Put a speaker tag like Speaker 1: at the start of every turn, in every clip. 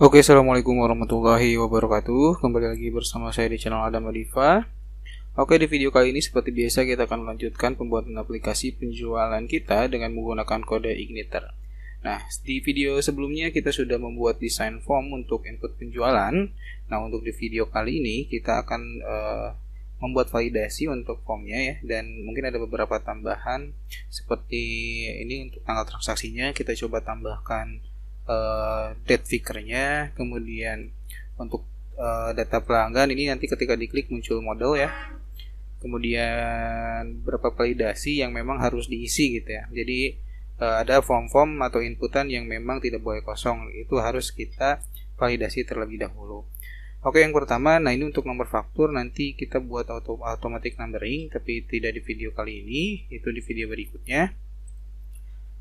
Speaker 1: Oke, assalamualaikum warahmatullahi wabarakatuh. Kembali lagi bersama saya di channel Adam Adifa. Oke, di video kali ini seperti biasa kita akan melanjutkan pembuatan aplikasi penjualan kita dengan menggunakan kode Igniter. Nah, di video sebelumnya kita sudah membuat desain form untuk input penjualan. Nah, untuk di video kali ini kita akan membuat validasi untuk formnya ya, dan mungkin ada beberapa tambahan seperti ini. Untuk tanggal transaksinya kita coba tambahkan date figure-nya, kemudian untuk data pelanggan ini nanti ketika diklik muncul model ya, kemudian berapa validasi yang memang harus diisi gitu ya. Jadi ada form-form atau inputan yang memang tidak boleh kosong, itu harus kita validasi terlebih dahulu. Oke, yang pertama, nah ini untuk nomor faktur nanti kita buat automatic numbering, tapi tidak di video kali ini, itu di video berikutnya.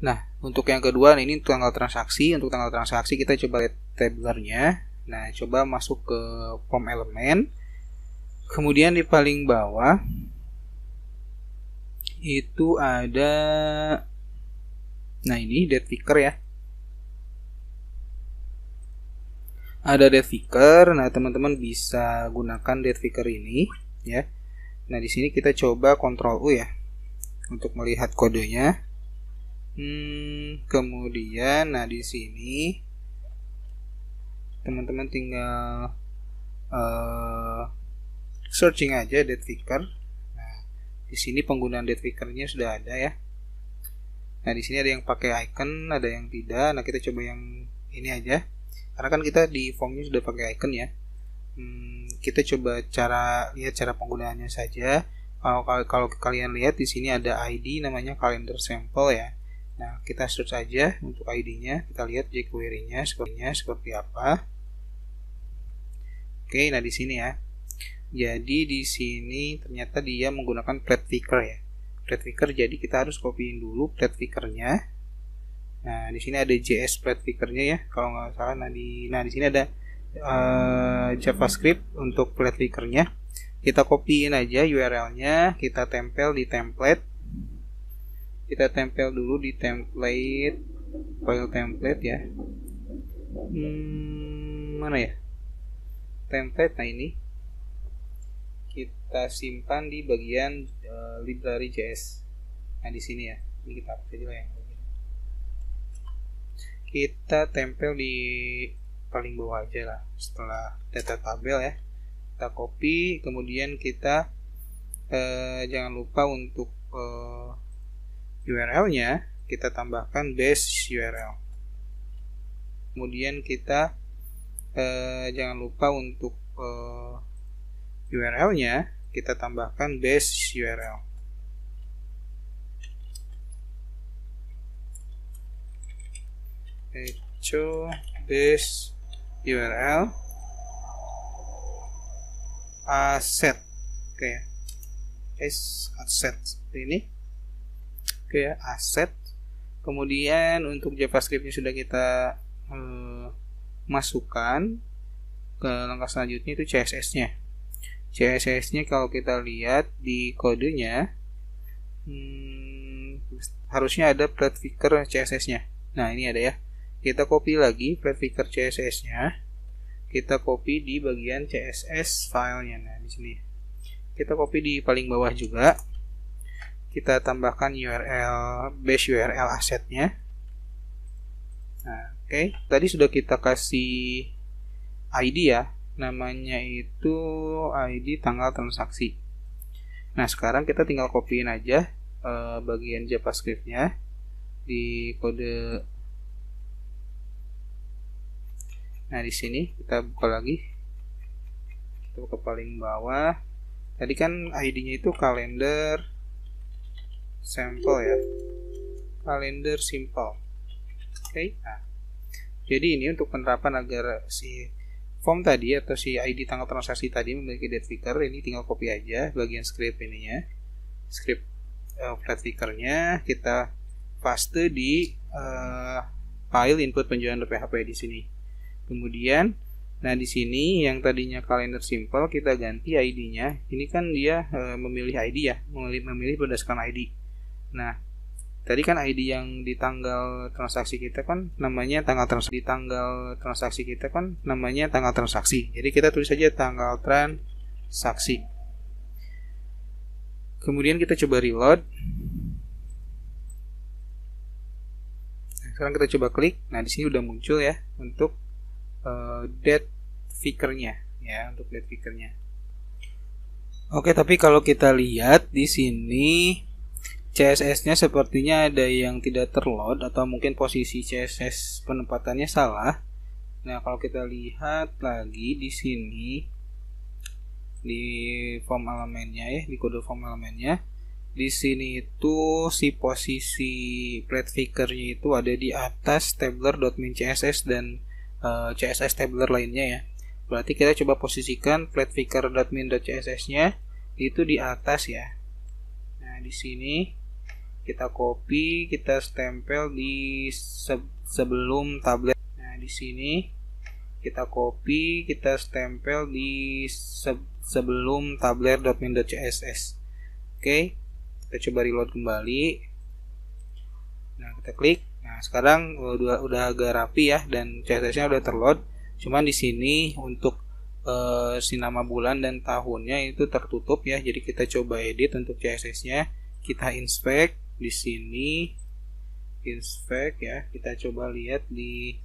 Speaker 1: Nah, untuk yang kedua, nah ini tanggal transaksi. Untuk tanggal transaksi kita coba lihat tabularnya. Nah, coba masuk ke form elemen. Kemudian di paling bawah itu ada, nah ini date figure ya. Ada date figure. Nah, teman-teman bisa gunakan date figure ini ya. Nah, di sini kita coba Ctrl U ya untuk melihat kodenya. Kemudian nah di sini teman-teman tinggal searching aja date figure. Nah, di sini penggunaan date figure-nya sudah ada ya. Nah, di sini ada yang pakai icon, ada yang tidak. Nah, kita coba yang ini aja. Karena kan kita di formnya sudah pakai icon ya. Kita coba lihat cara penggunaannya saja. Kalau kalian lihat di sini ada ID namanya calendar sample ya. Nah, kita search aja untuk ID-nya, kita lihat jQuery-nya seperti apa. Oke, nah di sini ya. Jadi di sini ternyata dia menggunakan plate figure ya. Plate figure, jadi kita harus copyin dulu plate figure-nya. Nah, di sini ada JS plate figure-nya ya, kalau nggak salah. Nah di sini ada JavaScript untuk plate figure-nya. Kita copyin aja URL-nya, kita tempel di template. Kita tempel dulu di template, file template ya. Mana ya? Template, nah ini. Kita simpan di bagian library JS. Nah, di sini ya. Ini kita hapus aja yang begini. Kita tempel di paling bawah aja lah. Setelah data tabel ya. Kita copy, kemudian kita jangan lupa untuk URL-nya kita tambahkan base URL. Kemudian kita jangan lupa untuk URL-nya kita tambahkan base URL. Echo base URL asset. Oke ya. Asset seperti ini. Oke ya, aset. Kemudian untuk JavaScript-nya sudah kita masukkan. Ke langkah selanjutnya itu CSS-nya. CSS-nya kalau kita lihat di kodenya harusnya ada plate figure CSS-nya. Nah, ini ada ya. Kita copy lagi plate figure CSS-nya. Kita copy di bagian CSS filenya. Nah, di sini. Kita copy di paling bawah juga. Kita tambahkan base URL asetnya. Nah, oke. Tadi sudah kita kasih ID ya. Namanya itu ID tanggal transaksi. Nah, sekarang kita tinggal copyin aja bagian JavaScript-nya di kode. Nah, di sini kita buka lagi. Kita buka paling bawah. Tadi kan ID-nya itu kalender sampel ya, kalender simple. Oke. Nah, jadi ini untuk penerapan agar si form tadi atau si ID tanggal transaksi tadi memiliki date figure, ini tinggal copy aja bagian script ininya, script plate figure-nya kita paste di file input penjualan.php di sini. Kemudian, nah di sini yang tadinya kalender simple kita ganti ID-nya. Ini kan dia memilih ID ya, memilih berdasarkan ID. Nah, Tadi kan ID yang di tanggal transaksi kita kan namanya tanggal transaksi. Di tanggal transaksi kita kan namanya tanggal transaksi. Jadi kita tulis saja tanggal transaksi. Kemudian kita coba reload. Sekarang kita coba klik. Nah, di sini udah muncul ya untuk date figure-nya ya, untuk date figure-nya. Oke, tapi kalau kita lihat di sini CSS-nya sepertinya ada yang tidak terload atau mungkin posisi CSS penempatannya salah. Nah, kalau kita lihat lagi di sini di form elemennya ya, di kode form elemennya, di sini itu si posisi plate figure-nya itu ada di atas tabler.min.css dan CSS tabler lainnya ya. Berarti kita coba posisikan plate figure.min.css-nya itu di atas ya. Nah, di sini kita copy, kita stempel di sebelum tablet. Nah, di sini kita copy, kita stempel di sebelum tabler.min.css. Oke, kita coba reload kembali. Nah, kita klik. Nah, sekarang udah agak rapi ya dan CSS-nya udah terload. Cuman di sini untuk si nama bulan dan tahunnya itu tertutup ya. Jadi kita coba edit untuk CSS-nya. Kita inspect di sini. Inspect ya. Kita coba lihat di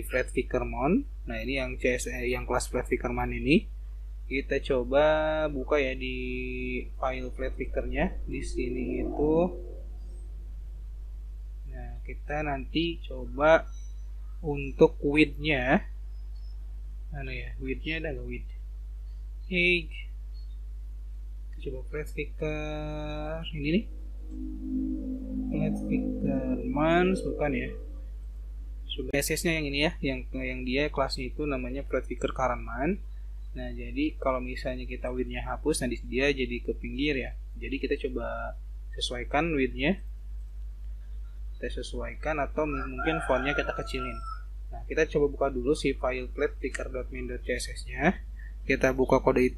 Speaker 1: flat figure mount. Nah, ini yang CSS yang kelas flat figure mount ini. Kita coba buka ya di file flat figure-nya. Di sini itu. Nah, kita nanti coba untuk width-nya. Mana ya? Width-nya ada nggak width? Hey. Coba flat figure ini nih. Flat figure months bukan ya? CSS-nya yang ini ya, yang dia kelasnya itu namanya flat figure current month. Nah, jadi kalau misalnya kita width-nya hapus, nanti dia jadi ke pinggir ya. Jadi kita coba sesuaikan width-nya. Kita sesuaikan atau mungkin font-nya kita kecilin. Nah, kita coba buka dulu si file flat figure.min.css-nya. Kita buka kode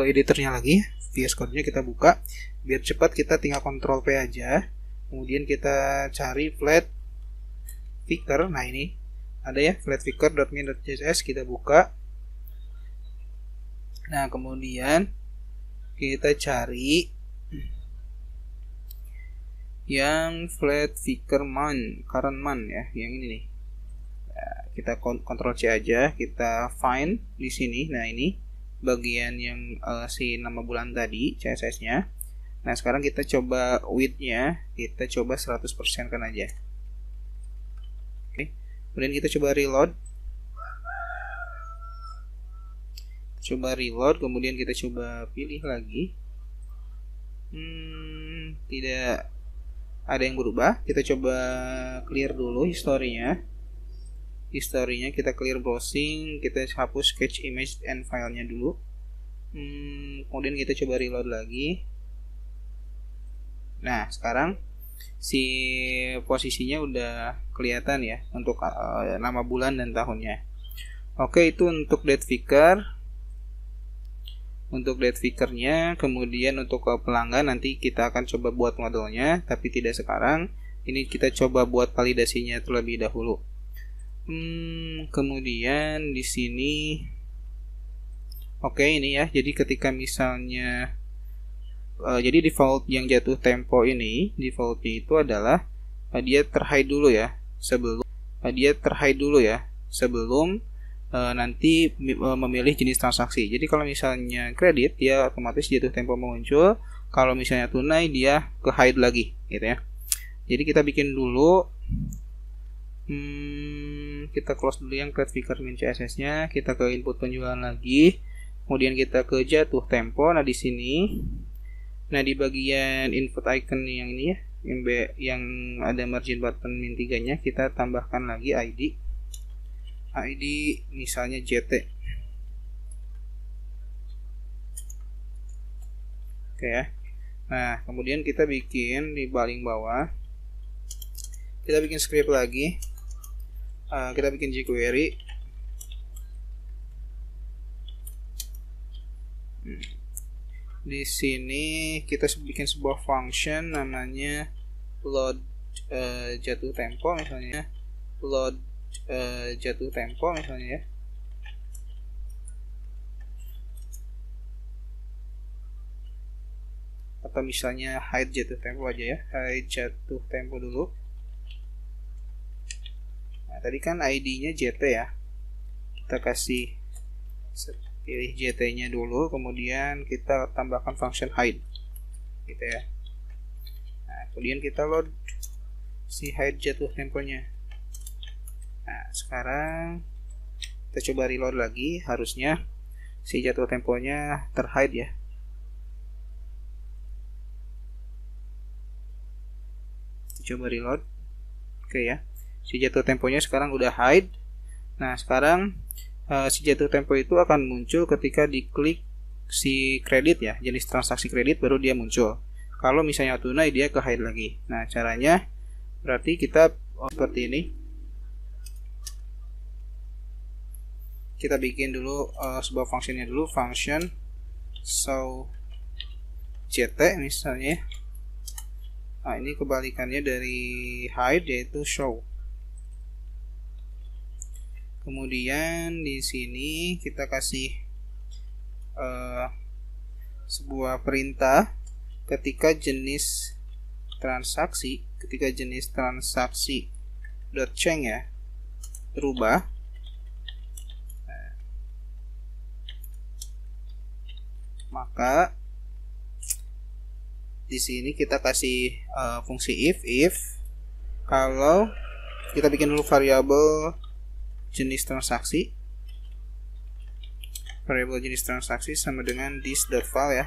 Speaker 1: editornya lagi. VS Code-nya kita buka. Biar cepat kita tinggal Ctrl P aja. Kemudian kita cari flat figure. Nah, ini ada ya flat figure.min.css, kita buka. Nah, kemudian kita cari yang flat figure month, current month ya, yang ini nih. Nah, kita Ctrl C aja, kita find di sini. Nah, ini bagian yang si nama bulan tadi, CSS-nya. Nah, sekarang kita coba width-nya, kita coba 100% kan aja. Oke. Kemudian kita coba reload. Kemudian kita coba pilih lagi. Tidak ada yang berubah. Kita coba clear dulu historinya. Kita clear browsing, kita hapus cache image and filenya dulu. Kemudian kita coba reload lagi. Nah, sekarang si posisinya udah kelihatan ya untuk nama bulan dan tahunnya. Oke, itu untuk date figure. Untuk date figure-nya, kemudian untuk pelanggan nanti kita akan coba buat modelnya, tapi tidak sekarang. Ini kita coba buat validasinya terlebih dahulu. Kemudian di sini, oke, ini ya. Jadi ketika misalnya, jadi default yang jatuh tempo ini, defaultnya itu adalah dia terhide dulu ya, sebelum nanti memilih jenis transaksi. Jadi kalau misalnya kredit, dia otomatis jatuh tempo muncul. Kalau misalnya tunai, dia ke hide lagi, gitu ya. Jadi kita bikin dulu. Kita close dulu yang flat figure min CSS-nya. Kita ke input penjualan lagi. Kemudian kita ke jatuh tempo. Nah, di sini, nah di bagian input icon yang ini ya, yang ada margin button min 3-nya, kita tambahkan lagi ID misalnya JT. Oke ya. Nah, kemudian kita bikin di paling bawah, kita bikin script lagi. Kita bikin jQuery. Di sini kita bikin sebuah function namanya load jatuh tempo misalnya, load jatuh tempo misalnya ya. Atau misalnya hide jatuh tempo aja ya, hide jatuh tempo dulu. Nah, tadi kan ID-nya JT ya. Kita kasih pilih JT-nya dulu, kemudian kita tambahkan function hide gitu ya. Nah, kemudian kita load si hide jatuh temponya. Nah, sekarang kita coba reload lagi, harusnya si jatuh temponya terhide ya. Coba reload. Oke ya, si jatuh temponya sekarang udah hide. Nah, sekarang si jatuh tempo itu akan muncul ketika diklik si kredit ya, jenis transaksi kredit baru dia muncul. Kalau misalnya tunai dia ke hide lagi. Nah, caranya berarti kita seperti ini. Kita bikin dulu sebuah functionnya dulu, function show JT misalnya. Nah, ini kebalikannya dari hide yaitu show. Kemudian di sini kita kasih sebuah perintah ketika jenis transaksi .change ya berubah. Nah, maka di sini kita kasih fungsi if kalau kita bikin dulu variabel jenis transaksi. Variabel jenis transaksi sama dengan this.file ya.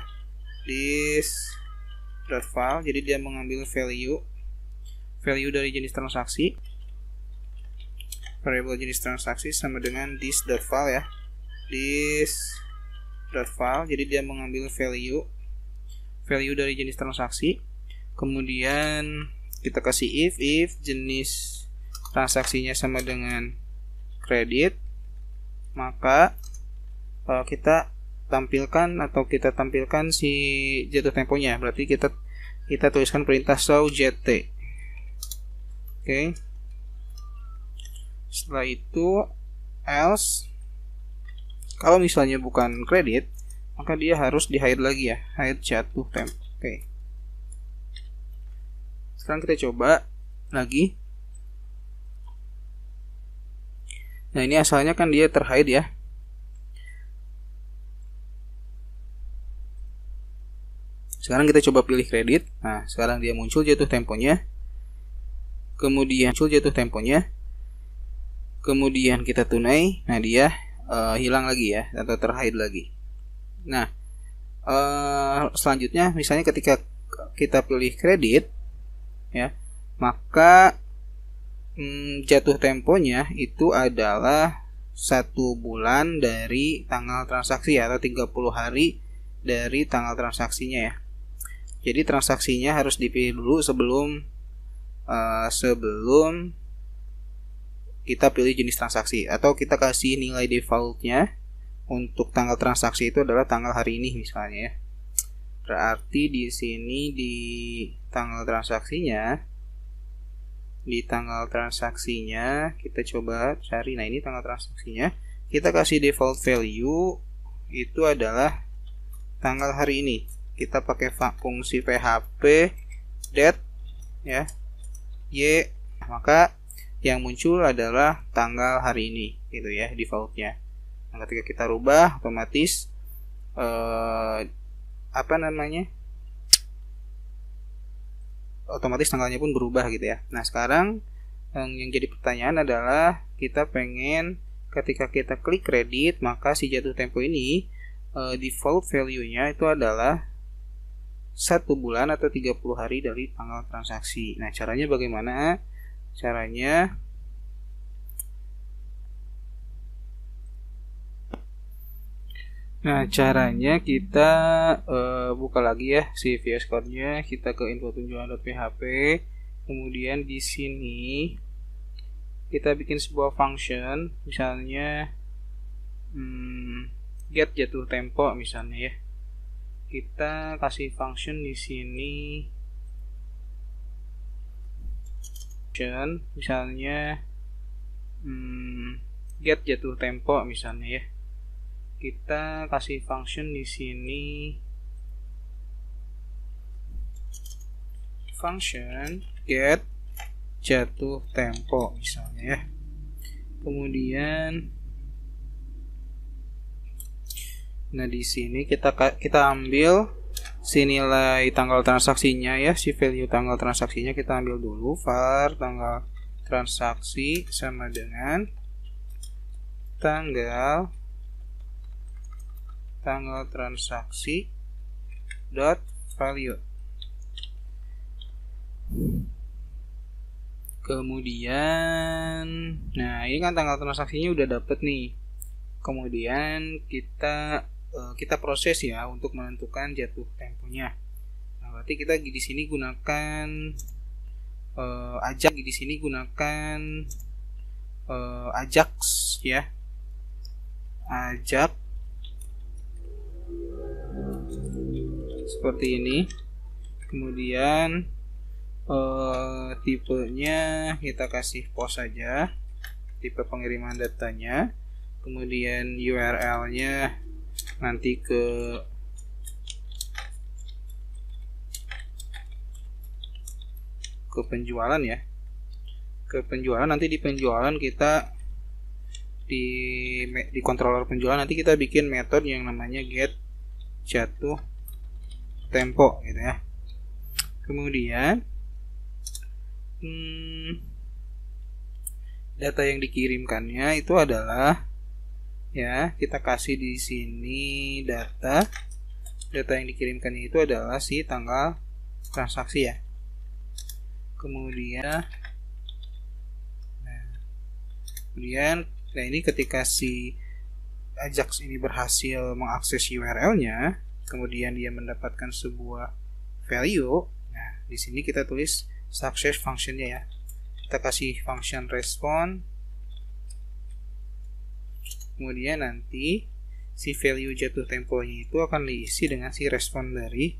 Speaker 1: This.file, jadi dia mengambil value dari jenis transaksi. Variabel jenis transaksi sama dengan this.file ya. This.file, jadi dia mengambil value dari jenis transaksi. Kemudian kita kasih if jenis transaksinya sama dengan kredit, maka kita tampilkan si jatuh temponya. Berarti kita tuliskan perintah show JT. Oke. Setelah itu else, kalau misalnya bukan kredit, maka dia harus di hide lagi ya, hide jatuh tempo. Oke. Sekarang kita coba lagi. Nah, ini asalnya kan dia terhide ya. Sekarang kita coba pilih kredit. Nah, sekarang dia muncul jatuh temponya. Kemudian kita tunai. Nah, dia hilang lagi ya, atau terhide lagi. Nah, selanjutnya misalnya ketika kita pilih kredit ya, maka jatuh temponya itu adalah 1 bulan dari tanggal transaksi atau 30 hari dari tanggal transaksinya ya. Jadi transaksinya harus dipilih dulu sebelum kita pilih jenis transaksi, atau kita kasih nilai defaultnya untuk tanggal transaksi itu adalah tanggal hari ini misalnya ya. Berarti di sini di tanggal transaksinya kita coba cari. Nah, ini tanggal transaksinya. Kita kasih default value itu adalah tanggal hari ini. Kita pakai fungsi php date ya y, maka yang muncul adalah tanggal hari ini gitu ya defaultnya. Nah, ketika kita rubah otomatis otomatis tanggalnya pun berubah gitu ya. Nah, sekarang yang jadi pertanyaan adalah kita pengen ketika kita klik kredit, maka si jatuh tempo ini default value-nya itu adalah 1 bulan atau 30 hari dari tanggal transaksi. Nah, caranya bagaimana? Caranya kita buka lagi ya si VS Code-nya, kita ke info tunjukan.php. Kemudian di sini kita bikin sebuah function, misalnya get jatuh tempo misalnya ya. Kita kasih function di sini function, misalnya get jatuh tempo misalnya ya. Kita kasih function di sini, function get jatuh tempo misalnya ya. Kemudian nah di sini kita ambil si nilai tanggal transaksinya ya, si value tanggal transaksinya kita ambil dulu, var tanggal transaksi sama dengan tanggal transaksi dot value. Kemudian nah ini kan tanggal transaksinya udah dapet nih. Kemudian kita proses ya untuk menentukan jatuh temponya. Nah, berarti kita di sini gunakan Ajax, di sini gunakan Ajax ya. Ajax seperti ini. Kemudian tipenya kita kasih post saja, tipe pengiriman datanya. Kemudian URL-nya nanti ke penjualan ya, ke penjualan. Nanti di penjualan kita di controller penjualan nanti kita bikin metode yang namanya get jatuh tempo gitu ya. Kemudian data yang dikirimkannya itu adalah ya, kita kasih di sini data yang dikirimkan itu adalah si tanggal transaksi ya. Kemudian nah ini ketika si Ajax ini berhasil mengakses URL-nya, kemudian dia mendapatkan sebuah value. Nah, di sini kita tulis success function-nya ya. Kita kasih function respond. Kemudian nanti si value jatuh temponya itu akan diisi dengan si respon dari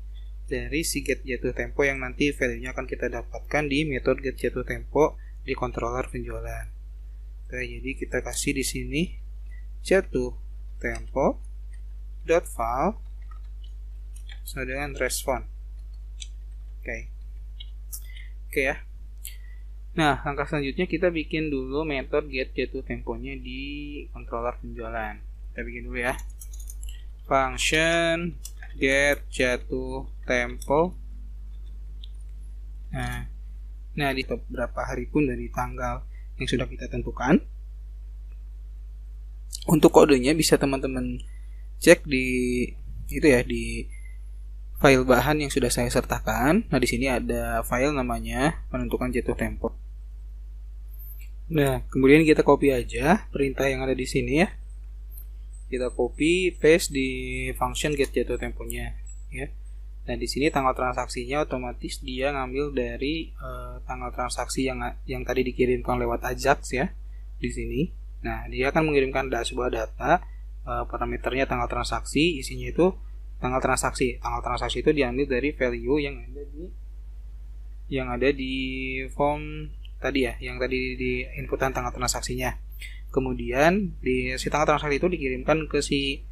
Speaker 1: si get jatuh tempo yang nanti value-nya akan kita dapatkan di metode get jatuh tempo di controller penjualan. Oke, jadi kita kasih di sini jatuh tempo dot file sama dengan respon. Oke ya. Nah, langkah selanjutnya kita bikin dulu metode get jatuh temponya di controller penjualan. Kita bikin dulu ya. Function get jatuh tempo. Nah di beberapa hari pun dari tanggal yang sudah kita tentukan. Untuk kodenya bisa teman-teman cek di itu ya, di file bahan yang sudah saya sertakan. Nah, di sini ada file namanya penentukan jatuh tempo. Nah, kemudian kita copy aja perintah yang ada di sini ya. Kita copy paste di function get jatuh temponya ya. Nah, di sini tanggal transaksinya otomatis dia ngambil dari tanggal transaksi yang tadi dikirimkan lewat Ajax ya di sini. Nah, dia akan mengirimkan sebuah data, parameternya tanggal transaksi, isinya itu tanggal transaksi. Tanggal transaksi itu diambil dari value yang ada di form tadi ya, yang tadi di inputan tanggal transaksinya. Kemudian si tanggal transaksi itu dikirimkan ke si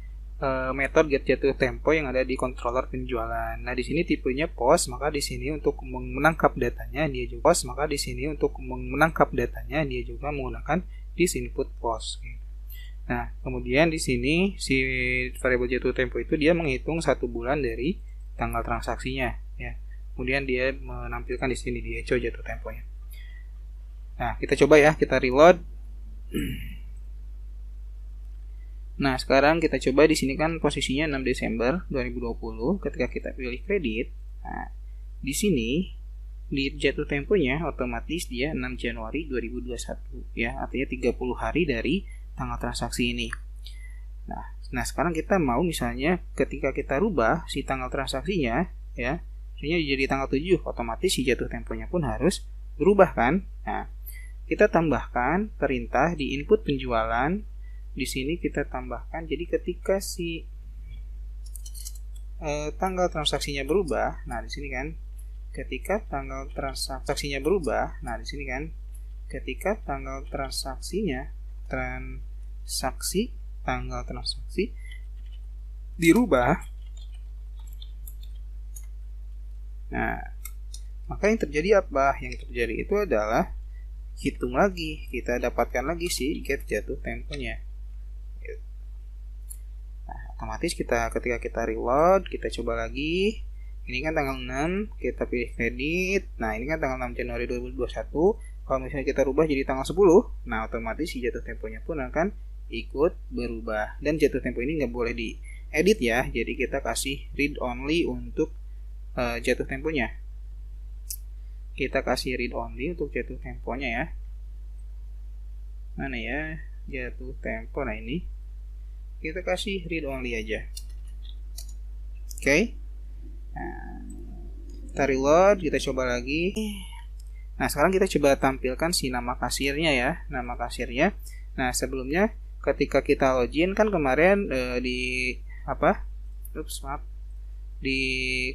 Speaker 1: metode get jatuh tempo yang ada di controller penjualan. Nah, di sini tipenya post, maka di sini untuk menangkap datanya dia juga post, maka di sini untuk menangkap datanya dia juga menggunakan this input post. Nah, kemudian di sini si variabel jatuh tempo itu dia menghitung 1 bulan dari tanggal transaksinya ya. Kemudian dia menampilkan di sini di echo jatuh temponya. Nah, kita coba ya, kita reload. Nah, sekarang kita coba di sini kan posisinya 6 Desember 2020 ketika kita pilih kredit. Nah, di sini di jatuh temponya otomatis dia 6 Januari 2021 ya, artinya 30 hari dari tanggal transaksi ini. Nah, sekarang kita mau misalnya ketika kita rubah si tanggal transaksinya ya, misalnya jadi tanggal 7, otomatis si jatuh temponya pun harus berubah kan? Nah, kita tambahkan perintah di input penjualan. Di sini kita tambahkan, jadi ketika si tanggal transaksinya berubah, nah di sini kan ketika tanggal transaksinya berubah, nah di sini kan ketika tanggal transaksi tanggal transaksi dirubah, nah maka yang terjadi apa? Yang terjadi itu adalah hitung lagi, kita dapatkan lagi si get jatuh temponya. Nah, otomatis ketika kita reload, kita coba lagi. Ini kan tanggal 6, kita pilih kredit. Nah, ini kan tanggal 6 Januari 2021. Kalau misalnya kita rubah jadi tanggal 10, nah otomatis si jatuh temponya pun akan ikut berubah. Dan jatuh tempo ini nggak boleh diedit ya. Jadi kita kasih read only untuk jatuh temponya. Kita kasih read only untuk jatuh temponya ya. Mana ya jatuh tempo? Nah ini kita kasih read only aja. Oke. Nah, kita reload, kita coba lagi. Nah sekarang kita coba tampilkan si nama kasirnya ya, nama kasirnya. Nah sebelumnya ketika kita login kan kemarin di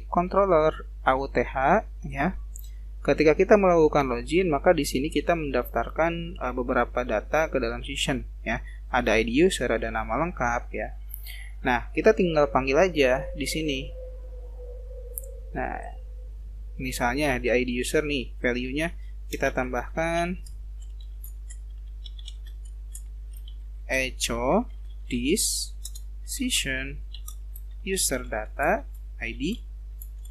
Speaker 1: controller AUTH ya. Ketika kita melakukan login, maka di sini kita mendaftarkan beberapa data ke dalam session ya. Ada ID user, ada nama lengkap ya. Nah, kita tinggal panggil aja di sini. Nah, misalnya di ID user nih, value-nya kita tambahkan echo this session user data ID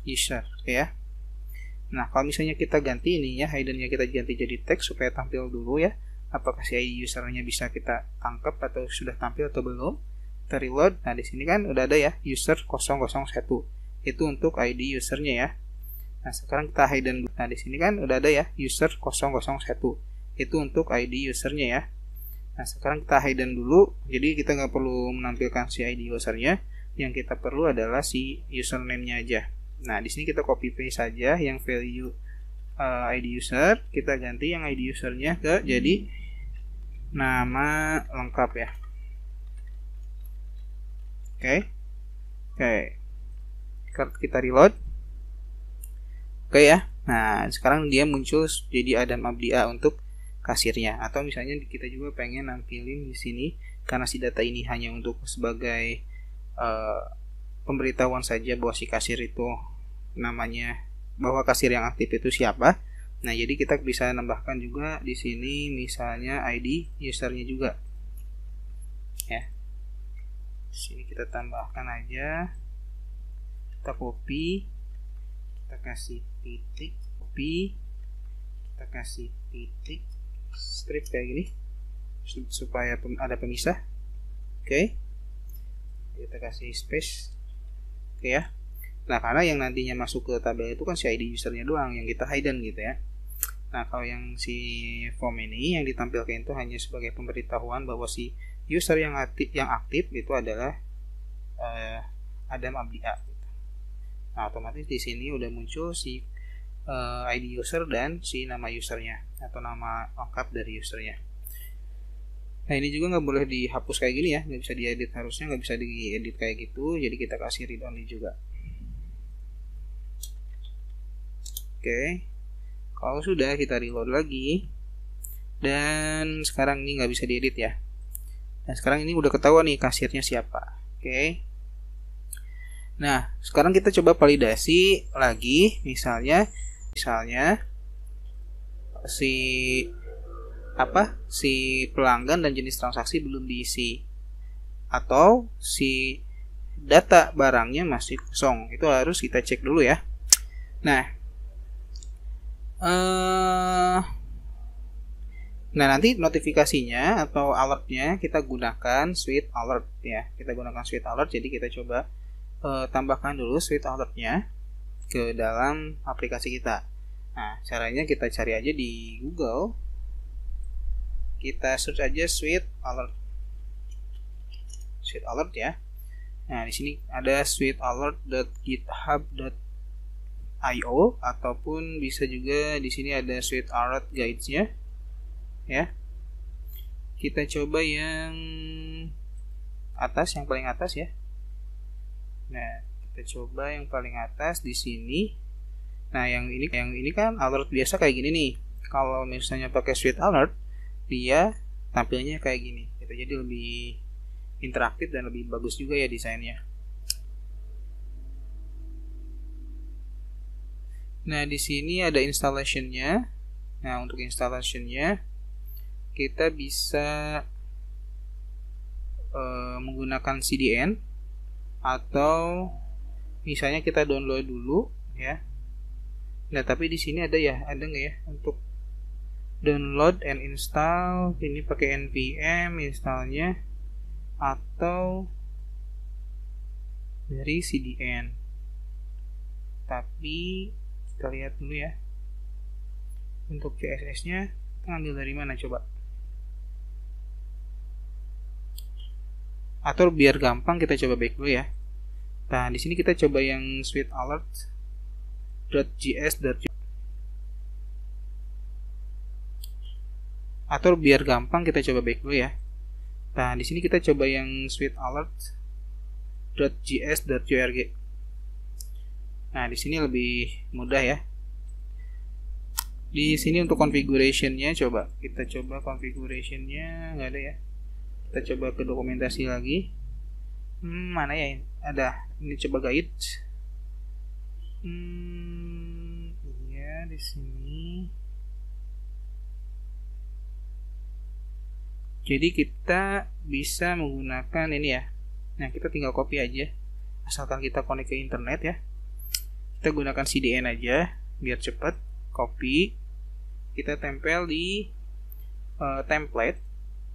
Speaker 1: user ya. Nah, kalau misalnya kita ganti ini ya, hiddennya kita ganti jadi teks supaya tampil dulu ya. Apakah si ID usernya bisa kita tangkap atau sudah tampil atau belum? Kita reload. Nah, di sini kan udah ada ya user 001. Itu untuk ID usernya ya. Nah, sekarang kita hidden. Nah, di sini kan udah ada ya user 001. Itu untuk ID usernya ya. Nah, sekarang kita hidden dulu. Jadi kita nggak perlu menampilkan si ID usernya. Yang kita perlu adalah si username-nya aja. Nah, di sini kita copy paste saja yang value ID user, kita ganti yang ID usernya ke jadi nama lengkap ya. Oke. Kita reload. Oke ya. Nah, sekarang dia muncul jadi Adam Abdia untuk kasirnya. Atau misalnya kita juga pengen nampilin di sini karena si data ini hanya untuk sebagai pemberitahuan saja bahwa si kasir itu namanya, bahwa kasir yang aktif itu siapa. Nah, jadi kita bisa nambahkan juga di sini misalnya ID usernya juga. Ya. Di sini kita tambahkan aja. Kita copy, kita kasih titik, copy, kita kasih titik, strip kayak gini supaya ada pemisah. Oke. Kita kasih space. Oke ya. Nah, karena yang nantinya masuk ke tabel itu kan si ID usernya doang yang kita hidden gitu ya. Nah, kalau yang si form ini yang ditampilkan itu hanya sebagai pemberitahuan bahwa si user yang aktif itu adalah Adam Abdia gitu. Nah, otomatis di sini udah muncul si ID user dan si nama usernya atau nama lengkap dari usernya. Nah, ini juga nggak boleh dihapus kayak gini ya, nggak bisa diedit, harusnya nggak bisa diedit kayak gitu. Jadi kita kasih read only juga. Oke, kalau sudah kita reload lagi, dan sekarang ini nggak bisa diedit ya. Nah, sekarang ini udah ketahuan nih kasirnya siapa. Oke. Nah, sekarang kita coba validasi lagi, misalnya si pelanggan dan jenis transaksi belum diisi atau si data barangnya masih kosong. Itu harus kita cek dulu ya. Nah, nanti notifikasinya atau alertnya kita gunakan Swift Alert ya. Kita gunakan Swift Alert. Jadi kita coba tambahkan dulu Swift Alertnya ke dalam aplikasi kita. Nah, caranya kita cari aja di Google. Kita search aja Swift Alert ya. Nah, di sini ada swiftAlert.github.io ataupun bisa juga di sini ada Swift Alert Guides-nya. Ya. Kita coba yang atas, yang paling atas ya. Nah, kita coba yang paling atas di sini. Nah, yang ini kan alert biasa kayak gini nih. Kalau misalnya pakai Sweet Alert, dia tampilnya kayak gini gitu. Jadi lebih interaktif dan lebih bagus juga ya desainnya. Nah, di sini ada installation-nya. Nah, untuk installation-nya kita bisa menggunakan CDN atau misalnya kita download dulu ya. Nah, tapi di sini ada nggak ya untuk download and install? Ini pakai npm installnya atau dari CDN. Tapi kita lihat dulu ya. Untuk CSS-nya kita ambil dari mana coba? Atau biar gampang kita coba back dulu ya. Nah, di sini kita coba yang sweetalert.js. Atau biar gampang kita coba back dulu ya. Nah, di sini kita coba yang sweetalert.js.org. Nah, di sini lebih mudah ya. Di sini untuk configuration-nya coba kita coba configuration-nya nggak ada ya. Kita coba ke dokumentasi lagi. Mana ya? Ada. Ini coba guide. Iya di sini. Jadi kita bisa menggunakan ini ya. Nah, kita tinggal copy aja. Asalkan kita connect ke internet ya. Kita gunakan CDN aja biar cepat. Copy. Kita tempel di template.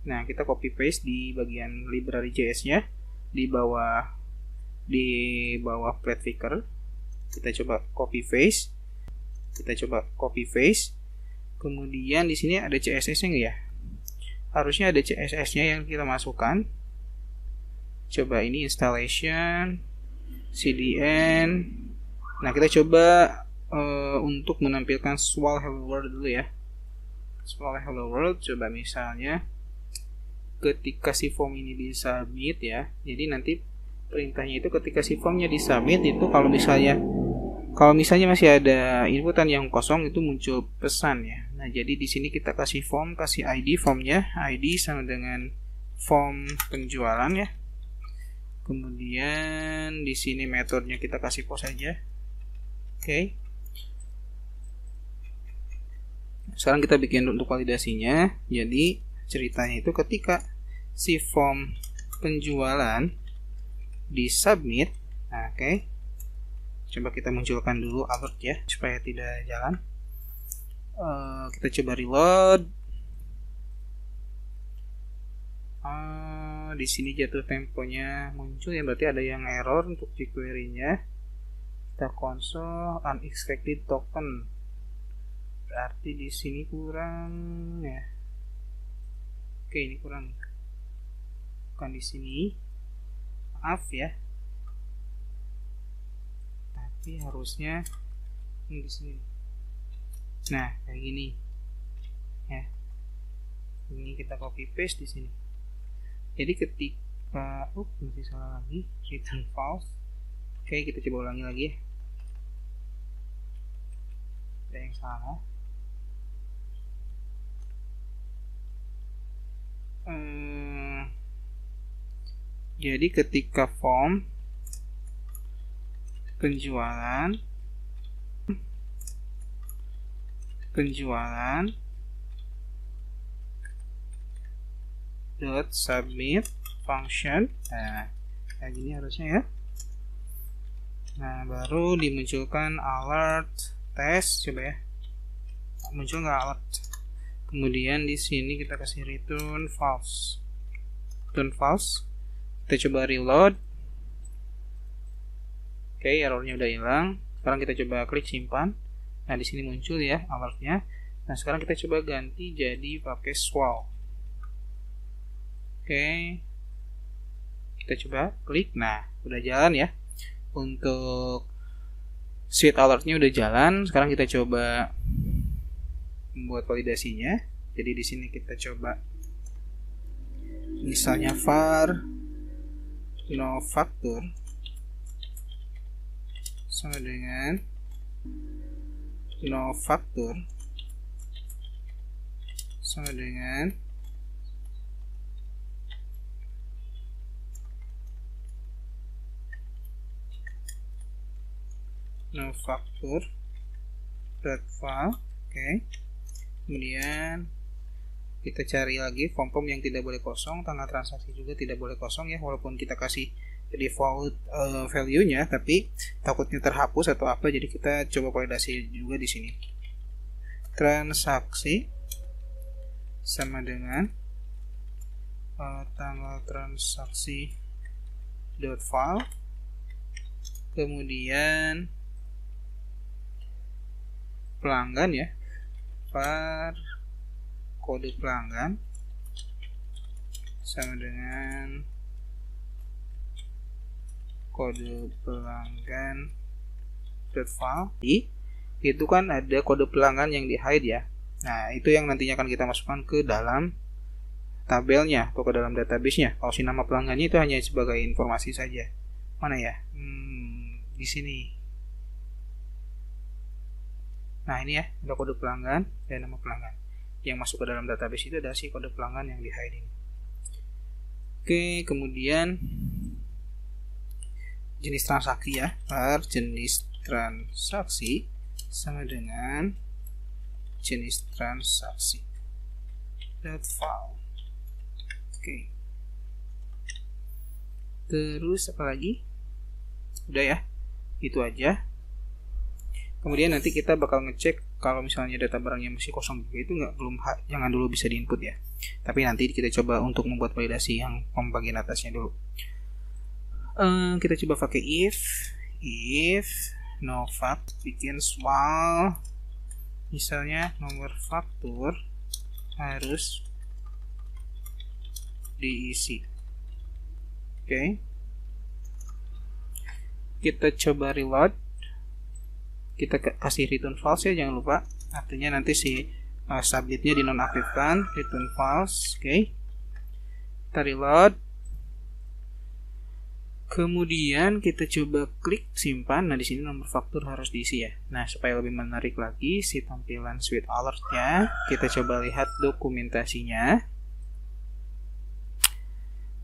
Speaker 1: Nah, kita copy paste di bagian library JS-nya di bawah plate picker. Kita coba copy paste. Kemudian di sini ada CSS-nya enggak ya? Harusnya ada CSS-nya yang kita masukkan. Coba ini installation CDN. Nah, kita coba untuk menampilkan swal hello world dulu ya. Swal hello world, coba misalnya ketika si form ini disubmit ya. Jadi nanti perintahnya itu ketika si formnya disubmit itu kalau misalnya masih ada inputan yang kosong itu muncul pesan ya. Nah, jadi di sini kita kasih ID formnya, ID sama dengan form penjualan ya. Kemudian di sini metodenya kita kasih post aja. Oke. Sekarang kita bikin untuk validasinya. Jadi ceritanya itu ketika si form penjualan disubmit, nah, oke. Coba kita munculkan dulu alert ya supaya tidak jalan. Kita coba reload. Di sini jatuh temponya muncul ya, berarti ada yang error untuk jQuery-nya. Kita console unexpected token. Berarti di sini kurang ya. Oke, ini kurang. Bukan di sini. Maaf ya. Tapi harusnya ini di sini. Nah, kayak gini. Ya. Ini kita copy paste di sini. Jadi ketika masih salah lagi, return false. Oke, kita coba ulangi lagi ya. Ada yang salah. Jadi ketika form penjualan dot submit function, nah kayak gini harusnya ya. Nah, baru dimunculkan alert test, coba ya, muncul nggak alert. Kemudian di sini kita kasih return false. Kita coba reload. Oke, errornya udah hilang. Sekarang kita coba klik simpan. Nah, di sini muncul ya alertnya. Nah, sekarang kita coba ganti jadi pakai swal. Oke. Kita coba klik. Nah, udah jalan ya. Untuk sweet alertnya udah jalan. Sekarang kita coba membuat validasinya. Jadi di sini kita coba misalnya var no factor sama dengan no factor sama dengan novefaktur.file. Oke. Kemudian kita cari lagi form yang tidak boleh kosong, tanggal transaksi juga tidak boleh kosong ya, walaupun kita kasih default value-nya, tapi takutnya terhapus atau apa, jadi kita coba validasi juga di sini. Transaksi sama dengan tanggal transaksi .file, kemudian pelanggan ya, kode pelanggan sama dengan kode pelanggan .file. Itu kan ada kode pelanggan yang di hide ya. Nah, itu yang nantinya akan kita masukkan ke dalam tabelnya atau ke dalam database-nya. Kalau si nama pelanggannya itu hanya sebagai informasi saja. Mana ya? Di sini. Nah, ini ya, ada kode pelanggan dan nama pelanggan. Yang masuk ke dalam database itu ada si kode pelanggan yang di hide ini. Oke, kemudian jenis transaksi ya, jenis transaksi sama dengan jenis transaksi .file. Oke. Terus apa lagi? Udah ya, itu aja. Kemudian nanti kita bakal ngecek kalau misalnya data barangnya masih kosong itu jangan dulu bisa diinput ya. Tapi nanti kita coba untuk membuat validasi yang pembagian atasnya dulu. Kita coba pakai if nofact bikin while misalnya nomor faktur harus diisi. Oke. Kita coba reload. Kita kasih return false ya, jangan lupa. Artinya nanti si submitnya dinonaktifkan, return false. Oke. Kita reload. Kemudian kita coba klik simpan. Nah, di sini nomor faktur harus diisi ya. Nah, supaya lebih menarik lagi si tampilan suite alert-nya, kita coba lihat dokumentasinya.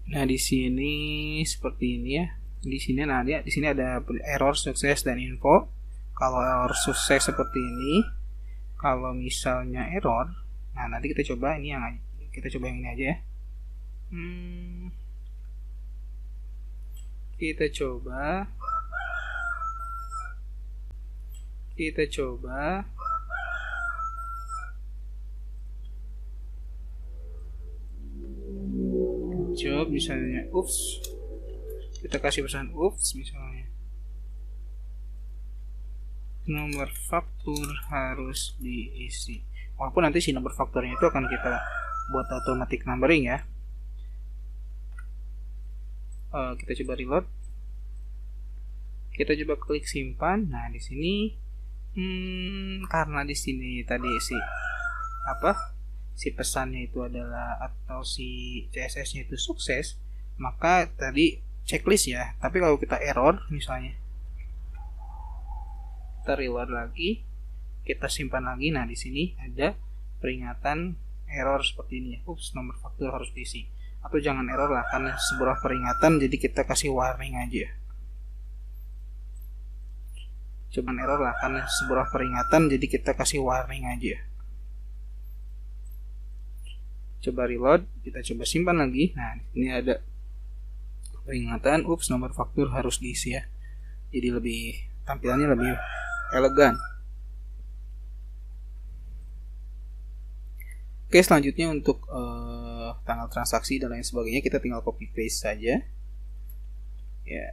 Speaker 1: Nah, di sini seperti ini ya. Di sini ada error sukses dan info. Kalau error sukses seperti ini, kalau misalnya error, nah nanti kita coba ini yang ini aja ya. Kita coba misalnya oops, kita kasih pesan oops misalnya nomor faktur harus diisi, walaupun nanti si nomor fakturnya itu akan kita buat automatic numbering ya. Kita coba reload, kita coba klik simpan. Nah, di sini karena di sini tadi si pesannya itu adalah atau si CSS-nya itu sukses, maka tadi checklist ya. Tapi kalau kita error misalnya, kita reload lagi, kita simpan lagi. Nah, di sini ada peringatan error seperti ini ya. Ups, nomor faktur harus diisi. Atau jangan error lah, karena sebuah peringatan jadi kita kasih warning aja. Coba error lah, karena sebuah peringatan jadi kita kasih warning aja. Coba reload, kita coba simpan lagi. Nah, ini ada peringatan, ups, nomor faktur harus diisi ya. Jadi tampilannya lebih elegan. Oke, selanjutnya untuk tanggal transaksi dan lain sebagainya kita tinggal copy paste saja ya,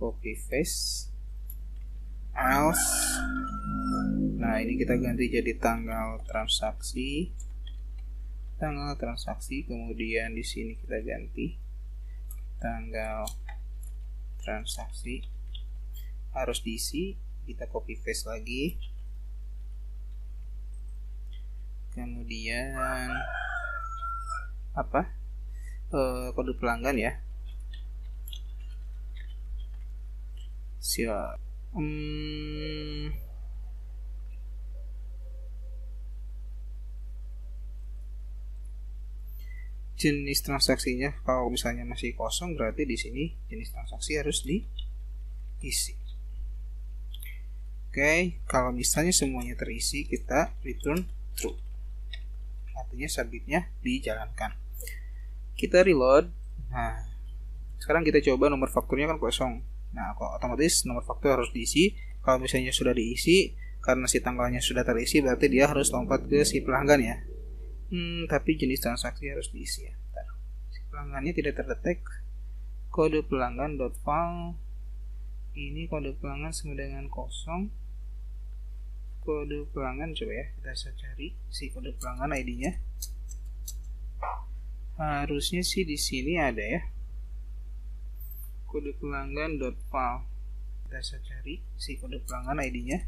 Speaker 1: copy paste else. Nah, ini kita ganti jadi tanggal transaksi, kemudian di sini kita ganti tanggal transaksi harus diisi, kita copy paste lagi. Kemudian kode pelanggan ya. Siap. Oke, jenis transaksinya. Kalau misalnya masih kosong berarti di sini jenis transaksi harus diisi. Oke, kalau misalnya semuanya terisi, kita return true. Artinya submitnya dijalankan. Kita reload. Nah, sekarang kita coba nomor fakturnya kan kosong. Nah, otomatis nomor faktur harus diisi. Kalau misalnya sudah diisi, karena si tanggalnya sudah terisi, berarti dia harus lompat ke si pelanggan ya. Tapi jenis transaksi harus diisi ya. Bentar. Si pelanggannya tidak terdetek. Kode pelanggan.file. Ini kode pelanggan sama dengan kosong. Kode pelanggan coba ya, kita bisa cari si kode pelanggan ID-nya. Harusnya sih di sini ada ya. Kode pelanggan.file. Kita bisa cari si kode pelanggan ID-nya.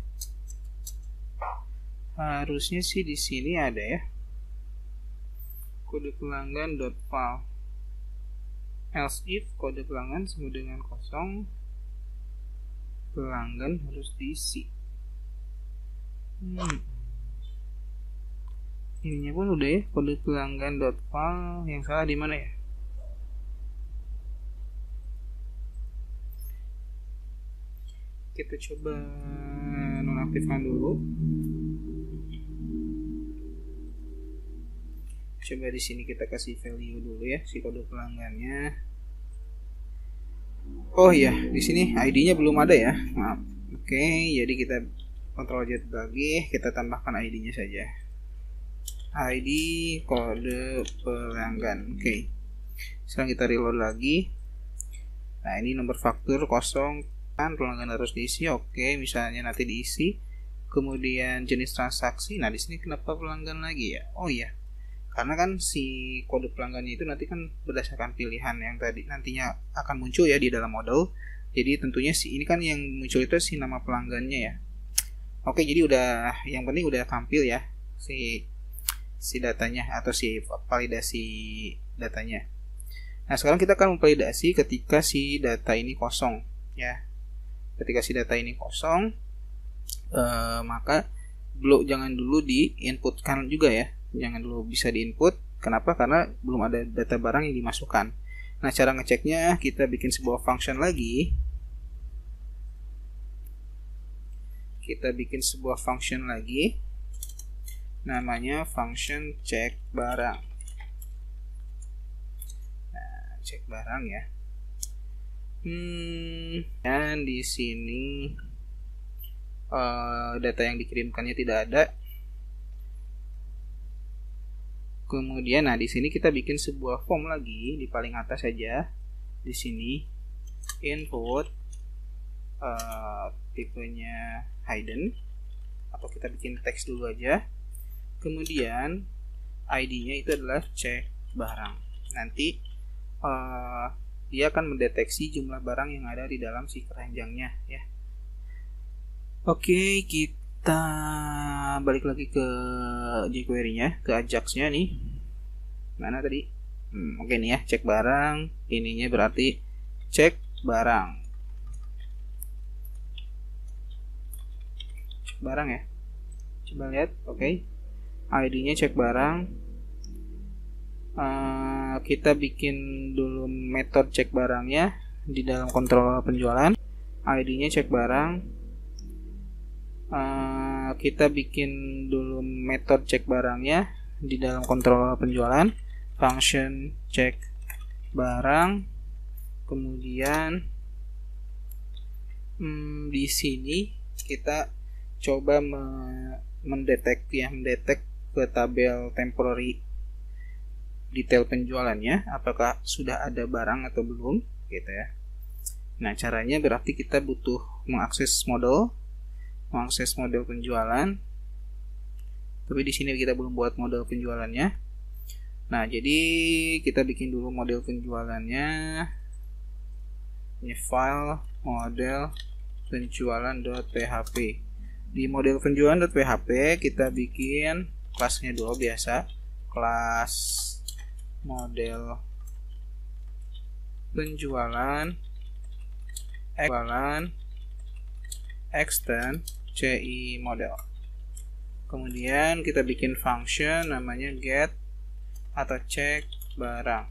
Speaker 1: Harusnya sih di sini ada ya. Kode pelanggan.file. Else if kode pelanggan sama dengan kosong, pelanggan harus diisi. Ininya pun udah ya, kode pelanggan.file. Yang salah di mana ya? Kita coba nonaktifkan dulu. Coba di sini kita kasih value dulu ya si kode pelanggannya. Oh iya, di sini ID-nya belum ada ya. Maaf. Oke, jadi kita Ctrl Z lagi, kita tambahkan ID-nya saja. ID kode pelanggan. Oke. Sekarang kita reload lagi. Nah, ini nomor faktur kosong kan, pelanggan harus diisi. Oke, misalnya nanti diisi. Kemudian jenis transaksi. Nah, di sini kenapa pelanggan lagi ya? Oh iya. Karena kan si kode pelanggannya itu nanti kan berdasarkan pilihan yang tadi nantinya akan muncul ya di dalam model. Jadi tentunya ini kan yang muncul itu si nama pelanggannya ya. Oke, jadi udah, yang penting udah tampil ya si datanya atau si validasi datanya. Nah, sekarang kita akan memvalidasi ketika si data ini kosong ya. Ketika si data ini kosong, maka jangan dulu diinputkan juga ya. Jangan dulu bisa diinput. Kenapa? Karena belum ada data barang yang dimasukkan. Nah, cara ngeceknya kita bikin sebuah function lagi. Namanya function check barang. Nah, cek barang ya. Dan di sini data yang dikirimkannya tidak ada. Kemudian, nah di sini kita bikin sebuah form lagi di paling atas saja. Di sini input tipenya hidden, atau kita bikin teks dulu aja. Kemudian ID-nya itu adalah cek barang. Nanti dia akan mendeteksi jumlah barang yang ada di dalam si keranjangnya ya. Oke, kita balik lagi ke jQuery-nya, ke Ajax-nya nih. Mana tadi? Oke nih ya, cek barang. Ininya berarti cek barang. Cek barang ya. Coba lihat, oke. ID-nya cek barang. Kita bikin dulu metode cek barangnya di dalam kontrol penjualan. ID-nya cek barang. Kita bikin dulu metode cek barangnya di dalam kontrol penjualan, function cek barang. Kemudian di sini kita coba mendetek ke tabel temporary detail penjualannya, apakah sudah ada barang atau belum gitu ya. Nah, caranya berarti kita butuh mengakses model penjualan. Tapi di sini kita belum buat model penjualannya. Nah, jadi kita bikin dulu model penjualannya. Ini file model penjualan.php. Di model penjualan.php kita bikin kelasnya dulu biasa, kelas model penjualan extend CI model. Kemudian kita bikin function namanya get atau check barang.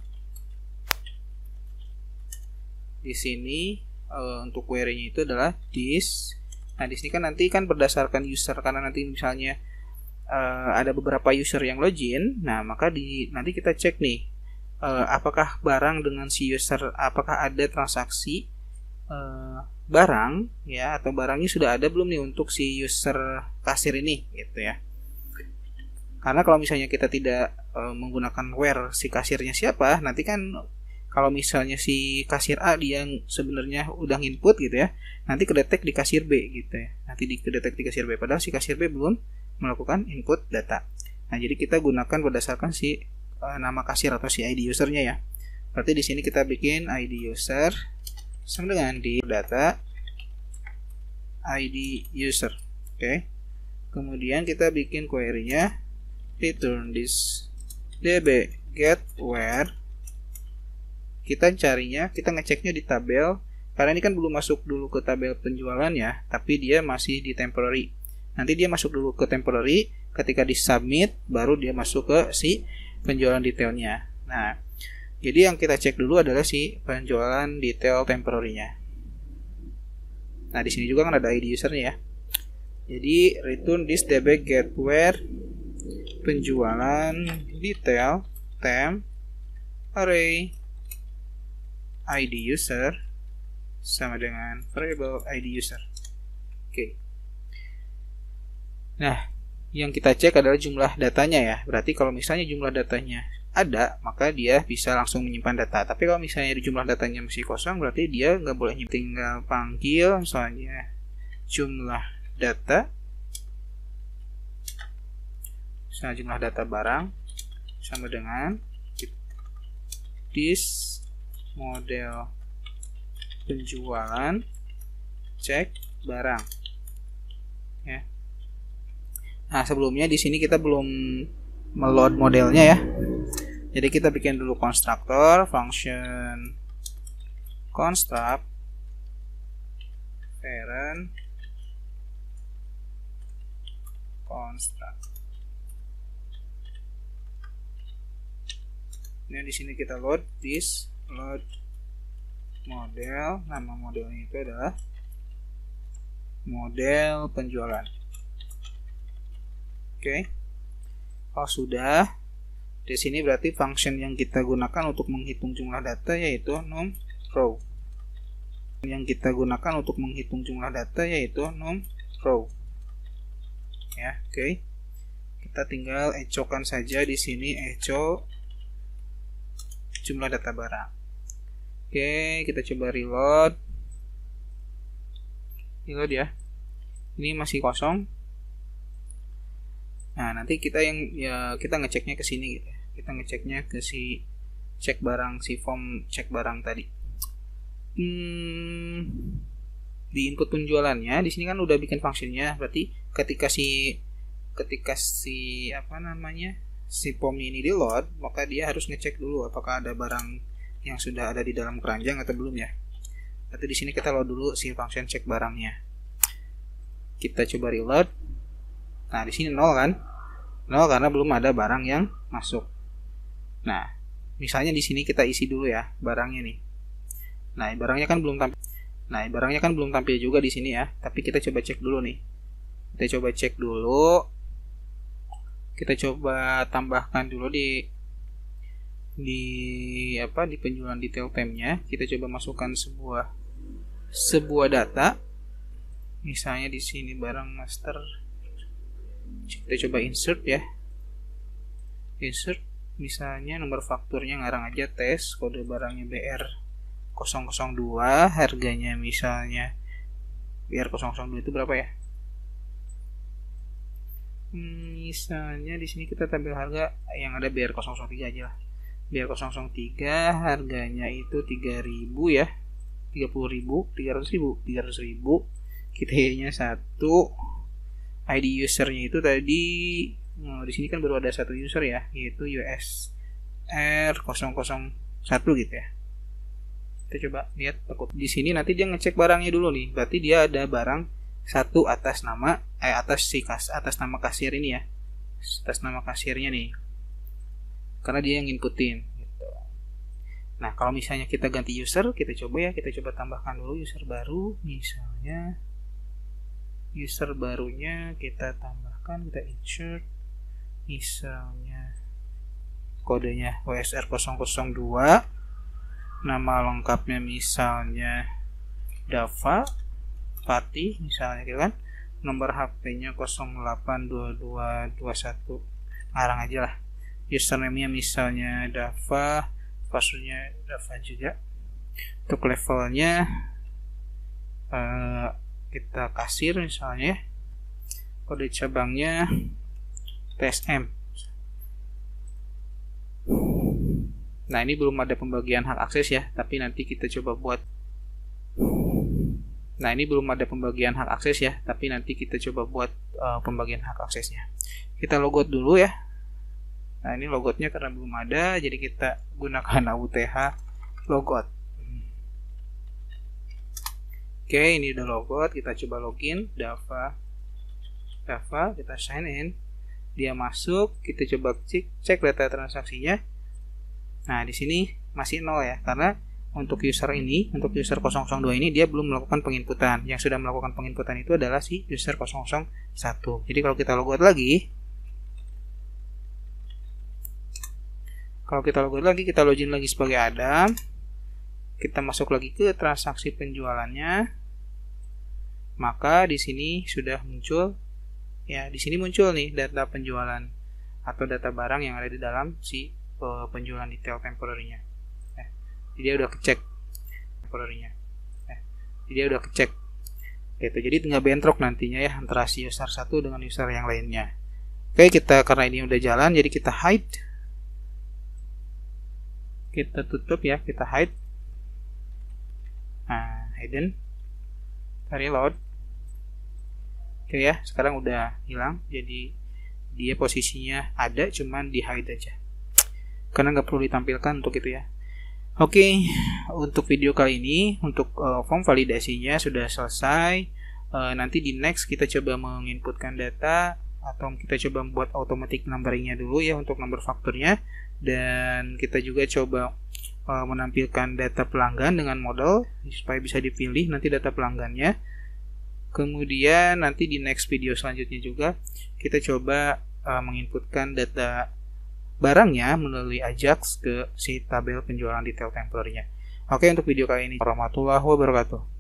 Speaker 1: Di sini untuk query-nya itu adalah this. Nah, di sini kan nanti kan berdasarkan user, karena nanti misalnya ada beberapa user yang login. Nah, maka nanti kita cek nih apakah barang dengan si user, apakah ada transaksi barang ya, atau barangnya sudah ada belum nih untuk si user kasir ini gitu ya. Karena kalau misalnya kita tidak menggunakan where si kasirnya siapa, nanti kan kalau misalnya si kasir A dia sebenarnya udah input gitu ya, nanti kedetek di kasir B gitu ya. Nanti kedetek di kasir B padahal si kasir B belum melakukan input data. Nah, jadi kita gunakan berdasarkan si nama kasir atau si ID usernya ya. Berarti di sini kita bikin ID user sama dengan di data ID user. Oke. Kemudian kita bikin query-nya return this db get where. Kita carinya, kita ngeceknya di tabel, karena ini kan belum masuk dulu ke tabel penjualan ya, tapi dia masih di temporary. Nanti dia masuk dulu ke temporary, ketika di submit baru dia masuk ke si penjualan detailnya. Nah, jadi yang kita cek dulu adalah si penjualan detail temporary-nya. Nah, di sini juga kan ada ID usernya ya. Jadi return this db get where penjualan detail temp array ID user sama dengan variable ID user. Oke. Nah, yang kita cek adalah jumlah datanya ya. Berarti kalau misalnya jumlah datanya ada, maka dia bisa langsung menyimpan data. Tapi kalau misalnya jumlah datanya masih kosong, berarti dia nggak boleh nyimpan. Tinggal panggil misalnya jumlah data, misalnya jumlah data barang sama dengan this model penjualan cek barang ya. Nah, sebelumnya di sini kita belum meload modelnya ya. Jadi kita bikin dulu konstruktor function construct parent construct. Ini di sini kita load this load model. Nama modelnya itu adalah model penjualan. Oke. Kalau sudah, di sini berarti function yang kita gunakan untuk menghitung jumlah data yaitu num row. Yang kita gunakan untuk menghitung jumlah data yaitu num row. Ya, oke. Kita tinggal echokan saja di sini, echo jumlah data barang. Oke, kita coba reload. Reload ya. Ini masih kosong. Nah, nanti kita kita ngeceknya ke sini gitu ya. Kita ngeceknya ke si cek barang, si form cek barang tadi. Di input penjualannya di sini kan udah bikin fungsinya. Berarti ketika si si form ini di load, maka dia harus ngecek dulu apakah ada barang yang sudah ada di dalam keranjang atau belum ya. Berarti di sini kita load dulu si function cek barangnya. Kita coba reload. Nah, di sini 0 kan? 0 karena belum ada barang yang masuk. Nah, misalnya di sini kita isi dulu ya barangnya nih. Nah, barangnya kan belum tampil juga di sini ya, tapi kita coba cek dulu nih. Kita coba cek dulu. Kita coba tambahkan dulu di penjualan detail temp-nya. Kita coba masukkan sebuah data. Misalnya di sini barang master. Kita coba insert ya. Insert misalnya nomor fakturnya ngarang aja tes, kode barangnya BR002, harganya misalnya BR002 itu berapa ya? Misalnya di sini kita tampil harga yang ada BR003 aja lah. BR003 harganya itu 3.000 ya. 300.000. Kita nya 1. ID usernya itu tadi di sini kan baru ada satu user ya, yaitu USR001 gitu ya. Kita coba lihat di sini, nanti dia ngecek barangnya dulu nih. Berarti dia ada barang satu atas nama atas nama kasir ini ya. Atas nama kasirnya nih. Karena dia yang inputin gitu. Nah, kalau misalnya kita ganti user, kita coba tambahkan dulu user baru. Misalnya user barunya kita tambahkan, kita insert misalnya kodenya WSR002, nama lengkapnya misalnya Dava Fatih misalnya gitu kan, nomor HP-nya 082221, ngarang aja lah. Username-nya misalnya Dava, password-nya Dava juga. Untuk levelnya kita kasir misalnya, kode cabangnya TSM. Nah, ini belum ada pembagian hak akses ya, tapi nanti kita coba buat. Nah, ini belum ada pembagian hak akses ya, tapi nanti kita coba buat pembagian hak aksesnya. Kita logout dulu ya. Nah, ini logoutnya karena belum ada, jadi kita gunakan AUTH logout. Oke, ini udah logout, kita coba login Dava, kita sign in. Dia masuk, kita coba cek data transaksinya. Nah, di sini masih 0 ya, karena untuk user ini, untuk user 002 ini dia belum melakukan penginputan. Yang sudah melakukan penginputan itu adalah si user 001. Jadi kalau kita logout lagi, kita login lagi sebagai Adam. Kita masuk lagi ke transaksi penjualannya. Maka di sini sudah muncul ya, di sini muncul nih data penjualan atau data barang yang ada di dalam si penjualan detail temporary-nya. Jadi dia udah kecek temporary-nya. Jadi dia udah kecek. Gitu. Jadi nggak bentrok nantinya ya antara si user satu dengan user yang lainnya. Oke, kita karena ini udah jalan, jadi kita hide. Kita tutup ya, kita hide. Nah, hidden. Kita reload. Oke ya, sekarang udah hilang. Jadi dia posisinya ada, cuman di hide aja. Karena nggak perlu ditampilkan untuk itu ya. Oke, untuk video kali ini, untuk form validasinya sudah selesai. Nanti di next kita coba menginputkan data, atau kita coba membuat automatic numberingnya dulu ya untuk nomor fakturnya. Dan kita juga coba menampilkan data pelanggan dengan model supaya bisa dipilih nanti data pelanggannya. Kemudian nanti di next video selanjutnya juga kita coba menginputkan data barangnya melalui Ajax ke si tabel penjualan detail temporary-nya. Oke, untuk video kali ini warahmatullahi wabarakatuh.